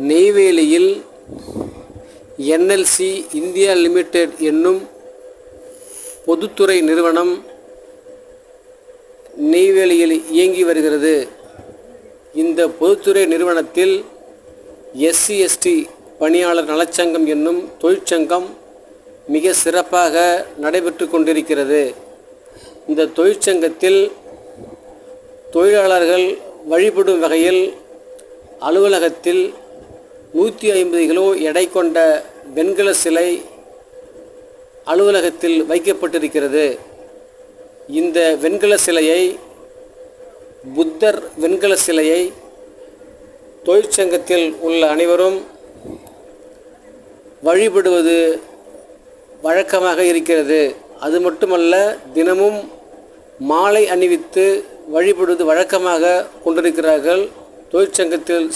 நெய்வேலியில் NLC India limited என்னும் பொதுத்துறை நிறுவனம் நெய்வேலியில் இயங்கி வருகிறது. இந்த பொதுத்துறை நிறுவனத்தில் SC/ST பணியாளர் நலச்சங்கம் என்னும் தொழிற்சங்கம் மிக சிறப்பாக நடைபெற்று கொண்டிருக்கிறது. இந்த தொழிற்சங்கத்தில் தொழிலாளர்கள் வழிபடும் வகையில் அலுவலகத்தில் 150 கிலோ எடை கொண்ட வெண்கல சிலை அலுவலகத்தில் வைக்கப்பட்டிருக்கிறது. இந்த வெண்கல சிலையை, புத்தர் வெண்கல சிலையை தொழிற்சங்கத்தில் உள்ள அனைவரும் வழிபடுவது வழக்கமாக இருக்கிறது. அது மட்டுமல்ல, தினமும் மாலை அணிவித்து வழிபடுவது வழக்கமாக கொண்டிருக்கிறார்கள். தொழிற்சங்கத்தில்